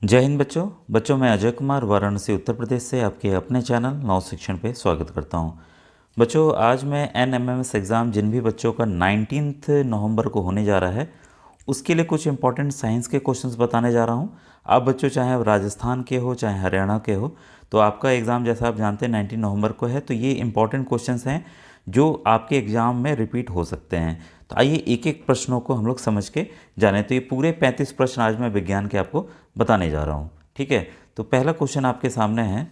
जय हिंद बच्चों। मैं अजय कुमार वाराणसी उत्तर प्रदेश से आपके अपने चैनल नव शिक्षण पे स्वागत करता हूं। बच्चों, आज मैं NMMS एग्ज़ाम जिन भी बच्चों का 19 नवंबर को होने जा रहा है उसके लिए कुछ इंपॉर्टेंट साइंस के क्वेश्चंस बताने जा रहा हूं। आप बच्चों चाहे आप राजस्थान के हो चाहे हरियाणा के हो, तो आपका एग्ज़ाम जैसा आप जानते हैं 19 नवंबर को है, तो ये इंपॉर्टेंट क्वेश्चंस हैं जो आपके एग्ज़ाम में रिपीट हो सकते हैं। तो आइए एक एक प्रश्नों को हम लोग समझ के जाने। तो ये पूरे 35 प्रश्न आज मैं विज्ञान के आपको बताने जा रहा हूँ। ठीक है, तो पहला क्वेश्चन आपके सामने है।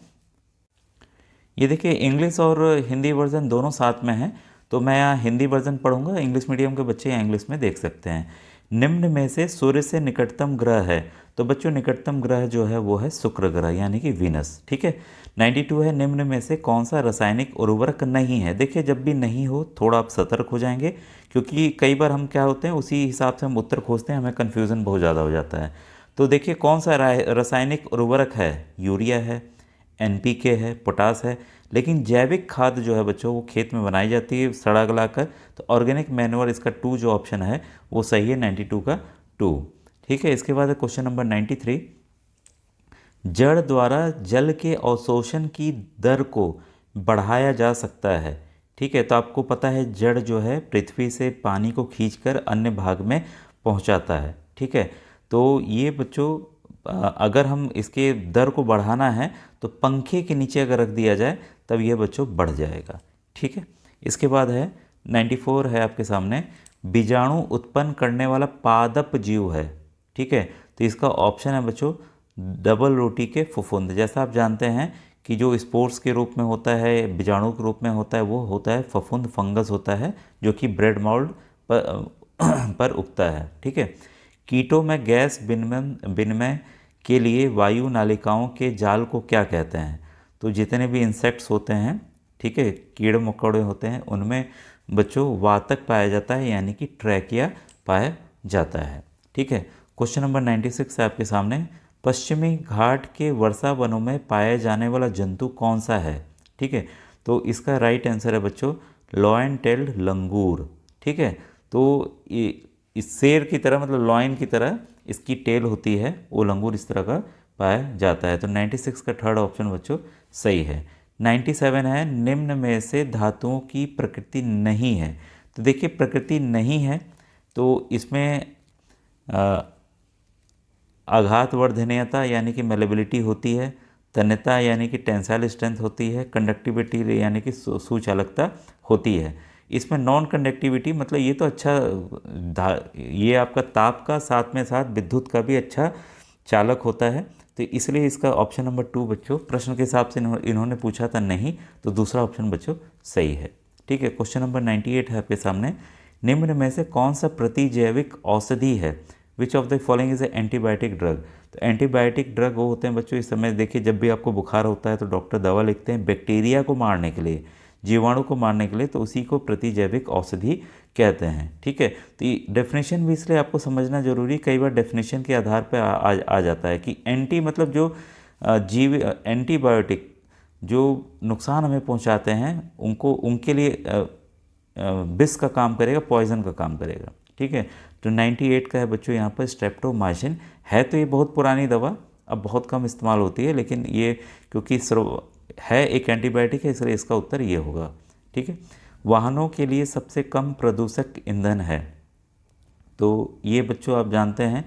ये देखिए, इंग्लिश और हिंदी वर्जन दोनों साथ में है, तो मैं यहाँ हिंदी वर्जन पढ़ूंगा। इंग्लिश मीडियम के बच्चे यहाँ इंग्लिश में देख सकते हैं। निम्न में से सूर्य से निकटतम ग्रह है। तो बच्चों, निकटतम ग्रह जो है वो है शुक्र ग्रह यानी कि वीनस। ठीक है। 92 है, निम्न में से कौन सा रासायनिक उर्वरक नहीं है। देखिए, जब भी नहीं हो थोड़ा आप सतर्क हो जाएंगे, क्योंकि कई बार हम क्या होते हैं उसी हिसाब से हम उत्तर खोजते हैं, हमें कन्फ्यूज़न बहुत ज़्यादा हो जाता है। तो देखिए, कौन सा रासायनिक उर्वरक है। यूरिया है, NPK है, पोटास है। लेकिन जैविक खाद जो है बच्चों वो खेत में बनाई जाती है सड़ा गला कर, तो ऑर्गेनिक मैन्योर इसका 2 जो ऑप्शन है वो सही है, 92 का 2। ठीक है। इसके बाद क्वेश्चन नंबर 93। जड़ द्वारा जल के अवशोषण की दर को बढ़ाया जा सकता है। ठीक है, तो आपको पता है जड़ जो है पृथ्वी से पानी को खींचकर अन्य भाग में पहुंचाता है। ठीक है, तो ये बच्चों अगर हम इसके दर को बढ़ाना है तो पंखे के नीचे अगर रख दिया जाए तब ये बच्चों बढ़ जाएगा। ठीक है। इसके बाद है 94 है आपके सामने। बीजाणु उत्पन्न करने वाला पादप जीव है। ठीक है, तो इसका ऑप्शन है बच्चों डबल रोटी के फफूंद। जैसा आप जानते हैं कि जो स्पोर्स के रूप में होता है, बीजाणु के रूप में होता है, वो होता है फफूंद, फंगस होता है जो कि ब्रेड मोल्ड पर उगता है। ठीक है। कीटों में गैस विनिमय के लिए वायु नालिकाओं के जाल को क्या कहते हैं। तो जितने भी इंसेक्ट्स होते हैं, ठीक है, कीड़े मकोड़े होते हैं, उनमें बच्चों वातक पाया जाता है यानी कि ट्रैकिया पाया जाता है। ठीक है। क्वेश्चन नंबर 96 है आपके सामने। पश्चिमी घाट के वर्षा वनों में पाया जाने वाला जंतु कौन सा है। ठीक है, तो इसका राइट आंसर है बच्चों लॉयन टेल्ड लंगूर। ठीक है, तो ये इस शेर की तरह, मतलब लॉयन की तरह इसकी टेल होती है, वो लंगूर इस तरह का पाया जाता है। तो 96 का थर्ड ऑप्शन बच्चों सही है। 97 है, निम्न में से धातुओं की प्रकृति नहीं है। तो देखिए, प्रकृति नहीं है तो इसमें आघातवर्धनीयता यानी कि मेलेबिलिटी होती है, तन्यता यानी कि टेंसाइल स्ट्रेंथ होती है, कंडक्टिविटी यानी कि सुचालकता होती है। इसमें नॉन कंडक्टिविटी मतलब ये तो अच्छा ये आपका ताप का साथ में साथ विद्युत का भी अच्छा चालक होता है, तो इसलिए इसका ऑप्शन नंबर 2 बच्चों, प्रश्न के हिसाब से इन्होंने पूछा था नहीं, तो दूसरा ऑप्शन बच्चों सही है। ठीक है। क्वेश्चन नंबर 98 है आपके सामने। निम्न में से कौन सा प्रतिजैविक औषधि है। Which of the following is a antibiotic drug. तो एंटीबायोटिक ड्रग वो होते हैं बच्चों, इस समय देखिए जब भी आपको बुखार होता है तो डॉक्टर दवा लिखते हैं बैक्टीरिया को मारने के लिए, जीवाणु को मारने के लिए, तो उसी को प्रतिजैविक औषधि कहते हैं। ठीक है, तो ये डेफिनेशन भी इसलिए आपको समझना जरूरी, कई बार डेफिनेशन के आधार पर आ जाता है कि एंटी मतलब जो जीव एंटीबायोटिक जो नुकसान हमें पहुंचाते हैं उनको, उनके लिए विष का काम करेगा, पॉइजन का काम करेगा। ठीक है, तो 98 का है बच्चों यहाँ पर स्ट्रेप्टोमाइसिन। है तो ये बहुत पुरानी दवा, अब बहुत कम इस्तेमाल होती है, लेकिन ये क्योंकि है एक एंटीबायोटिक है इसलिए इसका उत्तर ये होगा। ठीक है। वाहनों के लिए सबसे कम प्रदूषक ईंधन है। तो ये बच्चों आप जानते हैं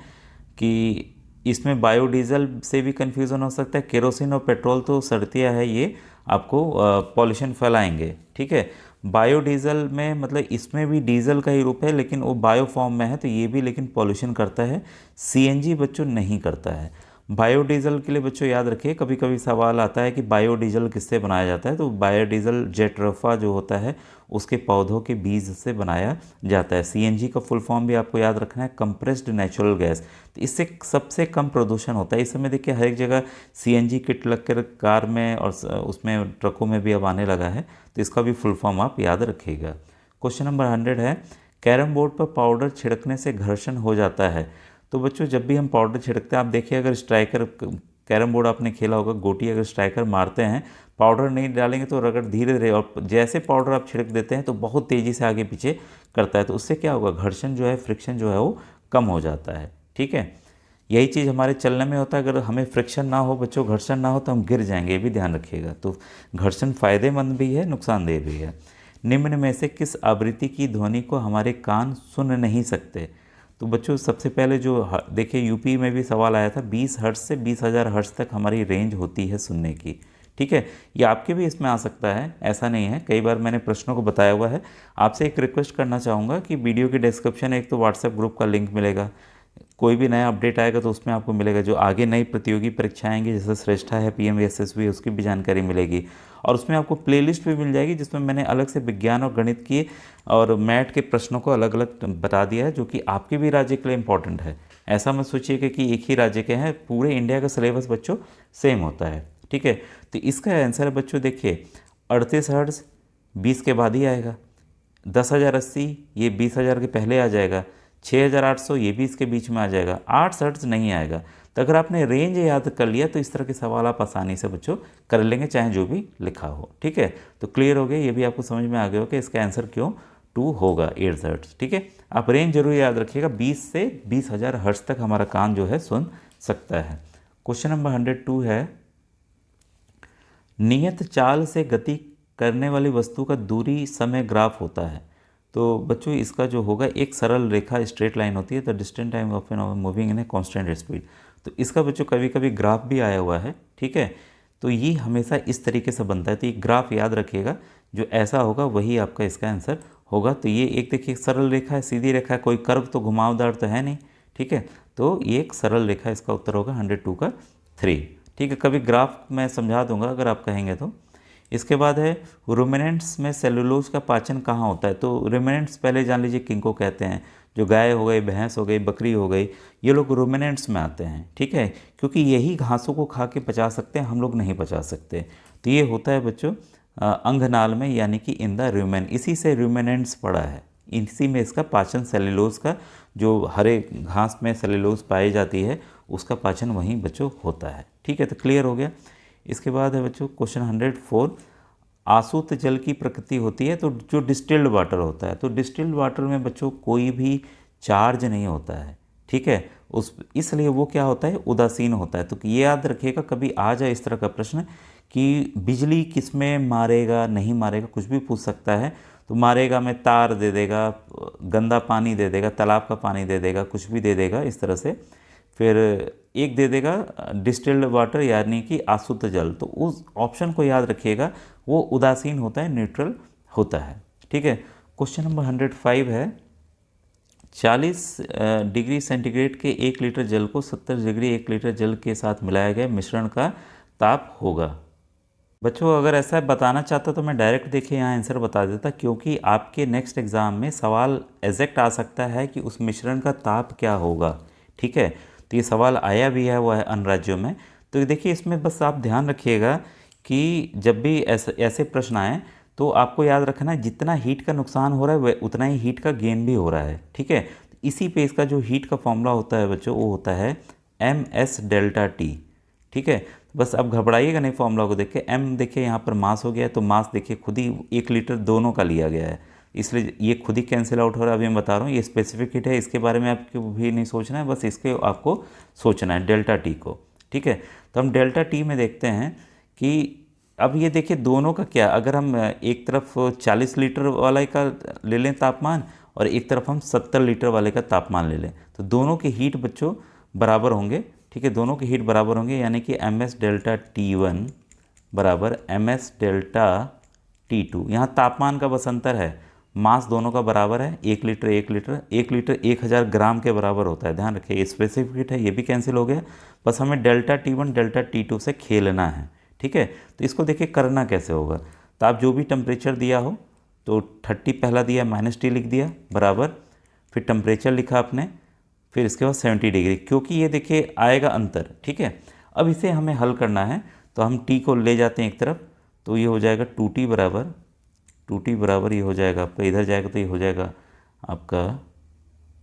कि इसमें बायोडीज़ल से भी कन्फ्यूज़न हो सकता है। केरोसिन और पेट्रोल तो सड़तियाँ है, ये आपको पॉल्यूशन फैलाएंगे। ठीक है। बायोडीज़ल में मतलब इसमें भी डीजल का ही रूप है लेकिन वो बायो फॉर्म में है, तो ये भी लेकिन पॉल्यूशन करता है। CNG बच्चों नहीं करता है। बायोडीज़ल के लिए बच्चों याद रखिए, कभी कभी सवाल आता है कि बायोडीज़ल किससे बनाया जाता है। तो बायोडीज़ल जेट्रोफा जो होता है उसके पौधों के बीज से बनाया जाता है। CNG का फुल फॉर्म भी आपको याद रखना है, कंप्रेस्ड नेचुरल गैस। तो इससे सबसे कम प्रदूषण होता है। इस समय देखिए हर एक जगह CNG किट लग कर कार में और उसमें ट्रकों में भी अब आने लगा है, तो इसका भी फुल फॉर्म आप याद रखिएगा। क्वेश्चन नंबर 100 है, कैरम बोर्ड पर पाउडर छिड़कने से घर्षण हो जाता है। तो बच्चों जब भी हम पाउडर छिड़कते हैं, आप देखिए अगर स्ट्राइकर, कैरम बोर्ड आपने खेला होगा, गोटी अगर स्ट्राइकर मारते हैं, पाउडर नहीं डालेंगे तो रगड़ धीरे धीरे, और जैसे पाउडर आप छिड़क देते हैं तो बहुत तेज़ी से आगे पीछे करता है, तो उससे क्या होगा, घर्षण जो है, फ्रिक्शन जो है वो कम हो जाता है। ठीक है। यही चीज़ हमारे चलने में होता है, अगर हमें फ्रिक्शन ना हो बच्चों, घर्षण ना हो तो हम गिर जाएंगे, ये भी ध्यान रखिएगा। तो घर्षण फायदेमंद भी है, नुकसानदेह भी है। निम्न में से किस आवृत्ति की ध्वनि को हमारे कान सुन नहीं सकते? तो बच्चों सबसे पहले जो देखिए यूपी में भी सवाल आया था, 20 हर्ट्ज से 20,000 हर्ट्ज तक हमारी रेंज होती है सुनने की। ठीक है, ये आपके भी इसमें आ सकता है, ऐसा नहीं है, कई बार मैंने प्रश्नों को बताया हुआ है। आपसे एक रिक्वेस्ट करना चाहूँगा कि वीडियो के डिस्क्रिप्शन एक तो व्हाट्सएप ग्रुप का लिंक मिलेगा, कोई भी नया अपडेट आएगा तो उसमें आपको मिलेगा। जो आगे नई प्रतियोगी परीक्षाएं आएंगी, जैसे श्रेष्ठा है, पीएमवीएसएसबी, उसकी भी जानकारी मिलेगी। और उसमें आपको प्लेलिस्ट भी मिल जाएगी जिसमें मैंने अलग से विज्ञान और गणित की और मैथ के प्रश्नों को अलग अलग बता दिया है, जो कि आपके भी राज्य के लिए इम्पोर्टेंट है। ऐसा मत सोचिएगा कि एक ही राज्य के हैं, पूरे इंडिया का सिलेबस बच्चों सेम होता है। ठीक है, तो इसका आंसर है बच्चों देखिए 38 हर्ट्ज 20 के बाद ही आएगा, 10,080 ये 20,000 के पहले आ जाएगा, 6,800 ये भी इसके बीच में आ जाएगा, 8 हर्ट्ज नहीं आएगा। तो अगर आपने रेंज याद कर लिया तो इस तरह के सवाल आप आसानी से बच्चों कर लेंगे, चाहे जो भी लिखा हो। ठीक है, तो क्लियर हो गया, ये भी आपको समझ में आ गया हो कि इसका आंसर क्यों 2 होगा, 8 हर्ट्ज। ठीक है, आप रेंज जरूर याद रखिएगा, 20 से 20,000 हर्ट्ज तक हमारा कान जो है सुन सकता है। क्वेश्चन नंबर 102 है, नियत चाल से गति करने वाली वस्तु का दूरी समय ग्राफ होता है। तो बच्चों इसका जो होगा, एक सरल रेखा स्ट्रेट लाइन होती है, the distance time of an moving in a constant speed. तो इसका बच्चों कभी कभी ग्राफ भी आया हुआ है। ठीक है, तो ये हमेशा इस तरीके से बनता है, तो ये ग्राफ याद रखिएगा, जो ऐसा होगा वही आपका इसका आंसर होगा। तो ये एक देखिए सरल रेखा है, सीधी रेखा है, कोई कर्व तो घुमावदार तो है नहीं। ठीक है, तो ये एक सरल रेखा, इसका उत्तर होगा 102 का 3। ठीक है, कभी ग्राफ मैं समझा दूंगा अगर आप कहेंगे तो। इसके बाद है, रूमिनेंट्स में सेलुलोज का पाचन कहाँ होता है? तो रूमिनेंट्स पहले जान लीजिए किनको कहते हैं, जो गाय हो गई, भैंस हो गई, बकरी हो गई, ये लोग रूमिनेंट्स में आते हैं। ठीक है, क्योंकि यही घासों को खा के पचा सकते हैं, हम लोग नहीं पचा सकते। तो ये होता है बच्चों अंगनाल में, यानी कि इन द रूमेन, इसी से रूमिनेंट्स पड़ा है, इसी में इसका पाचन सेलुलोज का, जो हरे घास में सेलुलोज पाई जाती है उसका पाचन वहीं बच्चों होता है। ठीक है, तो क्लियर हो गया। इसके बाद है बच्चों क्वेश्चन 104, आसूत जल की प्रकृति होती है, तो जो डिस्टिल्ड वाटर होता है, तो डिस्टिल्ड वाटर में बच्चों कोई भी चार्ज नहीं होता है। ठीक है, उस इसलिए वो क्या होता है, उदासीन होता है। तो ये याद रखिएगा, कभी आ जाए इस तरह का प्रश्न कि बिजली किस में मारेगा, नहीं मारेगा, कुछ भी पूछ सकता है। तो मारेगा में तार दे देगा, गंदा पानी दे देगा, तालाब का पानी दे देगा, कुछ भी दे देगा इस तरह से। फिर एक दे देगा डिस्टिल्ड वाटर, यानी कि आशुद्ध जल। तो उस ऑप्शन को याद रखिएगा, वो उदासीन होता है, न्यूट्रल होता है। ठीक है, क्वेश्चन नंबर 105 है, 40 डिग्री सेंटीग्रेड के 1 लीटर जल को 70 डिग्री 1 लीटर जल के साथ मिलाया गया मिश्रण का ताप होगा। बच्चों अगर ऐसा बताना चाहता तो मैं डायरेक्ट देखिए यहाँ आंसर बता देता, क्योंकि आपके नेक्स्ट एग्ज़ाम में सवाल एग्जैक्ट आ सकता है कि उस मिश्रण का ताप क्या होगा। ठीक है, तो ये सवाल आया भी है, वो है अन्य राज्यों में। तो देखिए इसमें बस आप ध्यान रखिएगा कि जब भी ऐसे प्रश्न आए तो आपको याद रखना है, जितना हीट का नुकसान हो रहा है वह उतना ही हीट का गेन भी हो रहा है। ठीक है, इसी पे इसका जो हीट का फॉर्मूला होता है बच्चों, वो होता है MS डेल्टा टी। ठीक है, बस अब घबराइएगा नहीं फॉर्मूला को देख के। एम देखिए यहाँ पर मास हो गया है, तो मास देखिए खुद ही 1 लीटर दोनों का लिया गया है, इसलिए ये खुद ही कैंसिल आउट हो रहा है। अभी मैं बता रहा हूँ, ये स्पेसिफिक हीट है, इसके बारे में आपको भी नहीं सोचना है, बस इसके आपको सोचना है डेल्टा टी को। ठीक है, तो हम डेल्टा टी में देखते हैं कि अब ये देखिए दोनों का क्या, अगर हम एक तरफ 40 लीटर वाले का ले लें तापमान और एक तरफ हम 70 लीटर वाले का तापमान ले लें, तो दोनों के हीट बच्चों बराबर होंगे। ठीक है, दोनों के हीट बराबर होंगे, यानी कि MS डेल्टा T1 बराबर MS डेल्टा T2। यहाँ तापमान का बस अंतर है, मास दोनों का बराबर है, 1 लीटर 1 लीटर 1 लीटर 1000 ग्राम के बराबर होता है। ध्यान रखिए, स्पेसिफिक हीट है, ये भी कैंसिल हो गया। बस हमें डेल्टा T1 डेल्टा T2 से खेलना है। ठीक है, तो इसको देखिए करना कैसे होगा। तो आप जो भी टेम्परेचर दिया हो, तो 30 पहला दिया, -T लिख दिया बराबर, फिर टेम्परेचर लिखा आपने, फिर इसके बाद 70 डिग्री, क्योंकि ये देखिए आएगा अंतर। ठीक है, अब इसे हमें हल करना है, तो हम T को ले जाते हैं एक तरफ, तो ये हो जाएगा 2T बराबर ये हो जाएगा आपका, इधर जाएगा तो ये हो जाएगा आपका,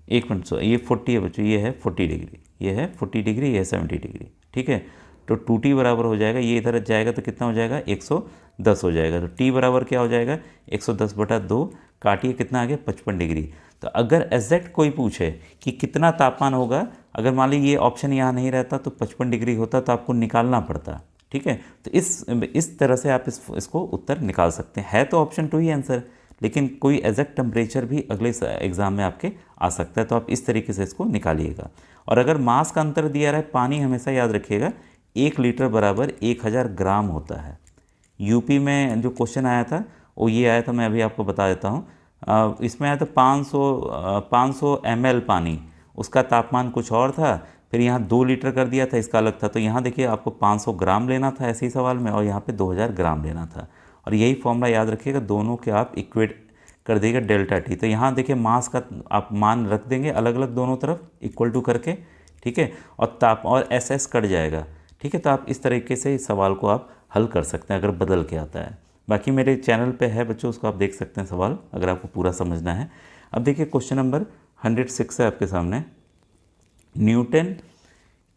एक मिनट सो, ये 40 है बच्चों, ये है 40 डिग्री, ये है 40 डिग्री, ये है 70 डिग्री। ठीक है, तो 2T बराबर हो जाएगा, ये इधर जाएगा तो कितना हो जाएगा, 110 हो जाएगा। तो T बराबर क्या हो जाएगा, 110/2, काटिए कितना आ गया, 55 डिग्री। तो अगर एग्जैक्ट कोई पूछे कि कितना तापमान होगा, अगर मान लीजिए ये ऑप्शन यहाँ नहीं रहता तो 55 डिग्री होता तो आपको निकालना पड़ता। ठीक है, तो इस तरह से आप इसको उत्तर निकाल सकते हैं। है तो ऑप्शन 2 ही आंसर, लेकिन कोई एग्जैक्ट टेम्परेचर भी अगले एग्ज़ाम में आपके आ सकता है, तो आप इस तरीके से इसको निकालिएगा। और अगर मास का अंतर दिया रहा है, पानी हमेशा याद रखिएगा 1 लीटर बराबर 1000 ग्राम होता है। यूपी में जो क्वेश्चन आया था वो ये आया था, मैं अभी आपको बता देता हूँ। इसमें आया था 500 ml पानी, उसका तापमान कुछ और था, फिर यहाँ 2 लीटर कर दिया था, इसका अलग था। तो यहाँ देखिए आपको 500 ग्राम लेना था ऐसे ही सवाल में, और यहाँ पे 2000 ग्राम लेना था। और यही फॉर्मूला याद रखिएगा, दोनों के आप इक्वेट कर देगा डेल्टा टी। तो यहाँ देखिए मास का आप मान रख देंगे अलग अलग दोनों तरफ इक्वल टू करके, ठीक है, और ताप और एस एस कट जाएगा। ठीक है, तो आप इस तरीके से इस सवाल को आप हल कर सकते हैं अगर बदल के आता है। बाकी मेरे चैनल पे है बच्चों, उसको आप देख सकते हैं सवाल, अगर आपको पूरा समझना है। अब देखिए क्वेश्चन नंबर 106 है आपके सामने। न्यूटन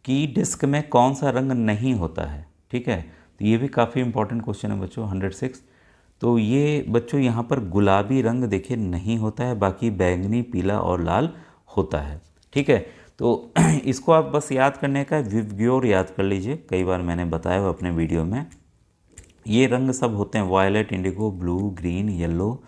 की डिस्क में कौन सा रंग नहीं होता है? ठीक है, तो ये भी काफ़ी इंपॉर्टेंट क्वेश्चन है बच्चों 106। तो ये बच्चों यहाँ पर गुलाबी रंग देखिए नहीं होता है, बाकी बैंगनी, पीला और लाल होता है। ठीक है, तो इसको आप बस याद करने का विवग्योर याद कर लीजिए, कई बार मैंने बताया हुआ अपने वीडियो में। ये रंग सब होते हैं violet, indigo, blue, green, yellow,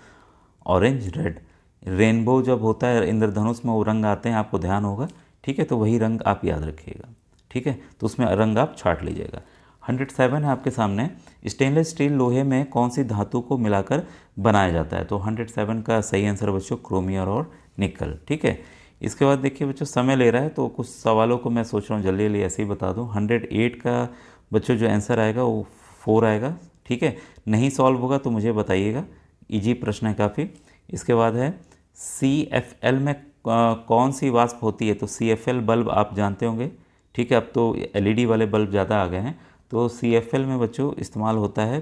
orange, red. Rainbow जब होता है इंद्रधनुष में वो रंग आते हैं, आपको ध्यान होगा। ठीक है, तो वही रंग आप याद रखिएगा। ठीक है, तो उसमें रंग आप छाट लीजिएगा। 107 है आपके सामने। स्टेनलेस स्टील लोहे में कौन सी धातु को मिलाकर बनाया जाता है? तो 107 का सही आंसर बच्चों क्रोमियम और निकल। ठीक है, इसके बाद देखिए बच्चों समय ले रहा है, तो कुछ सवालों को मैं सोच रहा हूँ जल्दी जल्दी ऐसे ही बता दूँ। 108 का बच्चों जो आंसर आएगा वो 4 आएगा। ठीक है, नहीं सॉल्व होगा तो मुझे बताइएगा, इजी प्रश्न है काफ़ी। इसके बाद है CFL में कौन सी वाष्प होती है? तो CFL बल्ब आप जानते होंगे। ठीक है, अब तो LED वाले बल्ब ज़्यादा आ गए हैं। तो CFL में बच्चों इस्तेमाल होता है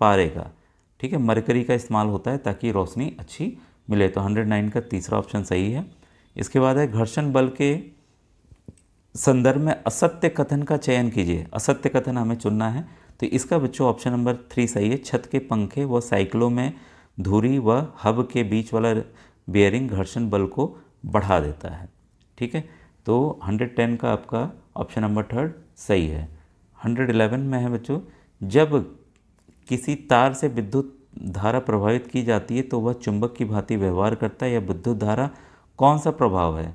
पारे का। ठीक है, मरकरी का इस्तेमाल होता है ताकि रोशनी अच्छी मिले। तो 109 का तीसरा ऑप्शन सही है। इसके बाद है घर्षण बल के संदर्भ में असत्य कथन का चयन कीजिए। असत्य कथन हमें चुनना है, तो इसका बच्चों ऑप्शन नंबर 3 सही है। छत के पंखे व साइकिलों में धुरी व हब के बीच वाला बेयरिंग घर्षण बल को बढ़ा देता है। ठीक है, तो 110 का आपका ऑप्शन नंबर 3 सही है। 111 में है बच्चों, जब किसी तार से विद्युत धारा प्रभावित की जाती है तो वह चुंबक की भांति व्यवहार करता है, या विद्युत धारा कौन सा प्रभाव है?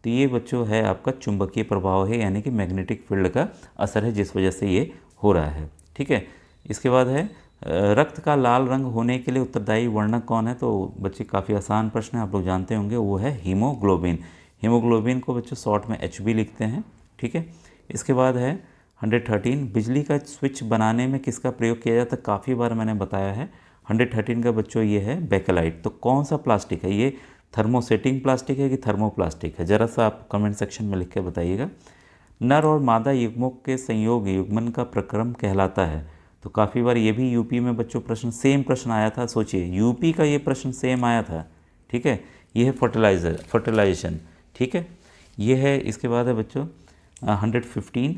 तो ये बच्चों है आपका चुंबकीय प्रभाव है, यानी कि मैग्नेटिक फील्ड का असर है जिस वजह से ये हो रहा है। ठीक है, इसके बाद है रक्त का लाल रंग होने के लिए उत्तरदायी वर्णक कौन है? तो बच्चे काफ़ी आसान प्रश्न है, आप लोग जानते होंगे, वो है हीमोग्लोबिन। हीमोग्लोबिन को बच्चों शॉर्ट में HB लिखते हैं। ठीक है, इसके बाद है 113, बिजली का स्विच बनाने में किसका प्रयोग किया जाता है? काफ़ी बार मैंने बताया है। 113 का बच्चों ये है बेकेलाइट। तो कौन सा प्लास्टिक है ये? थर्मोसेटिंग प्लास्टिक है कि थर्मोप्लास्टिक है? ज़रा सा आप कमेंट सेक्शन में लिख के बताइएगा। नर और मादा युग्मों के संयोग युग्मन का प्रक्रम कहलाता है। तो काफ़ी बार ये भी यूपी में बच्चों प्रश्न सेम प्रश्न आया था। सोचिए यूपी का ये प्रश्न सेम आया था। ठीक है, ये है फर्टिलाइजेशन। ठीक है, ये है। इसके बाद है बच्चों 115,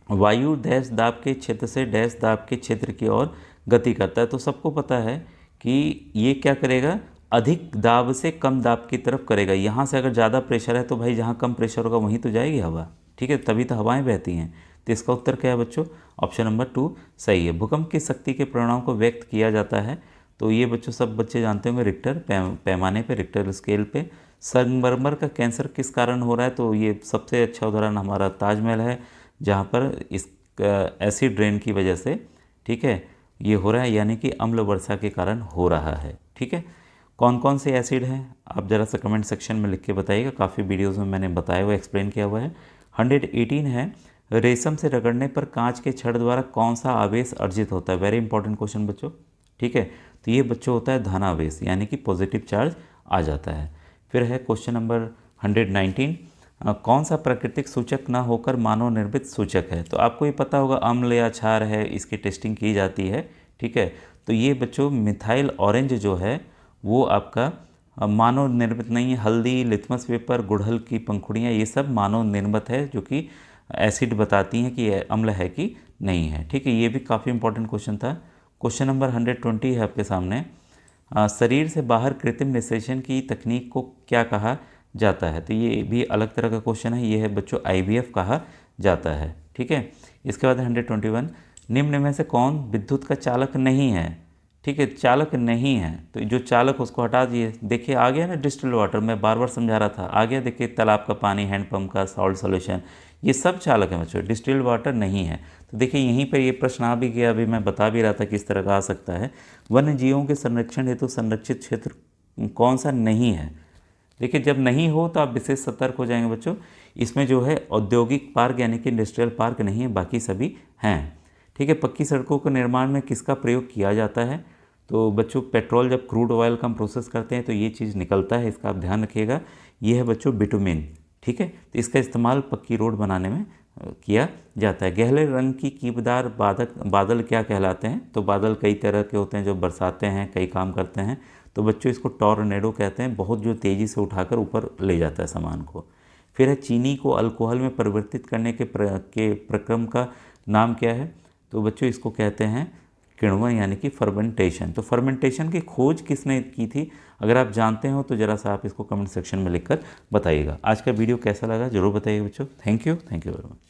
वायु डैश दाब के क्षेत्र से डैश दाब के क्षेत्र की ओर गति करता है। तो सबको पता है कि ये क्या करेगा, अधिक दाब से कम दाब की तरफ करेगा। यहाँ से अगर ज़्यादा प्रेशर है तो भाई जहाँ कम प्रेशर होगा वहीं तो जाएगी हवा। ठीक है, तभी तो हवाएं बहती हैं। तो इसका उत्तर क्या है बच्चों? ऑप्शन नंबर 2 सही है। भूकंप की शक्ति के परिणाम को व्यक्त किया जाता है। तो ये बच्चों सब बच्चे जानते होंगे, रिक्टर पैमाने पे, रिक्टर स्केल पे। संगमरमर का कैंसर किस कारण हो रहा है? तो ये सबसे अच्छा उदाहरण हमारा ताजमहल है, जहाँ पर इस एसिड रेन की वजह से, ठीक है, ये हो रहा है, यानी कि अम्ल वर्षा के कारण हो रहा है। ठीक है, कौन कौन से एसिड हैं आप ज़रा सा कमेंट सेक्शन में लिख के बताइएगा। काफ़ी वीडियोस में मैंने बताया हुआ, एक्सप्लेन किया हुआ है। 118 है, रेशम से रगड़ने पर कांच के छड़ द्वारा कौन सा आवेश अर्जित होता है? वेरी इंपॉर्टेंट क्वेश्चन बच्चों। ठीक है, तो ये बच्चों होता है धनावेश, यानी कि पॉजिटिव चार्ज आ जाता है। फिर है क्वेश्चन नंबर 119, कौन सा प्राकृतिक सूचक ना होकर मानव निर्मित सूचक है? तो आपको ये पता होगा अम्ल या क्षार है, इसकी टेस्टिंग की जाती है। ठीक है, तो ये बच्चों मिथाइल ऑरेंज जो है वो आपका मानव निर्मित नहीं है। हल्दी, लिथमस पेपर, गुड़हल की पंखुड़ियाँ, ये सब मानव निर्मित है, जो कि एसिड बताती हैं कि ये अम्ल है कि नहीं है। ठीक है, ये भी काफ़ी इंपॉर्टेंट क्वेश्चन था। क्वेश्चन नंबर 120 है आपके सामने। शरीर से बाहर कृत्रिम निषेचन की तकनीक को क्या कहा जाता है? तो ये भी अलग तरह का क्वेश्चन है। ये है बच्चों IVF कहा जाता है। ठीक है। इसके बाद 121, निम्न में से कौन विद्युत का चालक नहीं है? ठीक है, चालक नहीं है तो जो चालक उसको हटा दिए। देखिए आ गया ना डिस्टिल्ड वाटर, मैं बार बार समझा रहा था, आ गया। देखिए तालाब का पानी, हैंडपम्प का सॉल्ट सोल्यूशन, ये सब चालक है बच्चों, डिस्टिल्ड वाटर नहीं है। तो देखिए यहीं पर ये प्रश्न आ भी गया, अभी मैं बता भी रहा था किस तरह का आ सकता है। वन्य जीवों के संरक्षण हेतु संरक्षित क्षेत्र कौन सा नहीं है? देखिए जब नहीं हो तो आप विशेष सतर्क हो जाएंगे बच्चों। इसमें जो है औद्योगिक पार्क यानी कि इंडस्ट्रियल पार्क नहीं है, बाकी सभी हैं। ठीक है। पक्की सड़कों के निर्माण में किसका प्रयोग किया जाता है? तो बच्चों पेट्रोल, जब क्रूड ऑयल का हम प्रोसेस करते हैं तो ये चीज़ निकलता है, इसका आप ध्यान रखिएगा। ये है बच्चों बिटुमिन। ठीक है। तो इसका इस्तेमाल पक्की रोड बनाने में किया जाता है। गहरे रंग की कीबदार बादल क्या कहलाते हैं? तो बादल कई तरह के होते हैं जो बरसाते हैं, कई काम करते हैं। तो बच्चों इसको टॉर्नेडो कहते हैं, बहुत जो तेज़ी से उठाकर ऊपर ले जाता है सामान को। फिर है चीनी को अल्कोहल में परिवर्तित करने के प्रक्रम का नाम क्या है? तो बच्चों इसको कहते हैं किण्वन यानी कि फर्मेंटेशन। तो फर्मेंटेशन की खोज किसने की थी? अगर आप जानते हो तो ज़रा सा आप इसको कमेंट सेक्शन में लिखकर बताइएगा। आज का वीडियो कैसा लगा ज़रूर बताइए बच्चों। Thank you very much.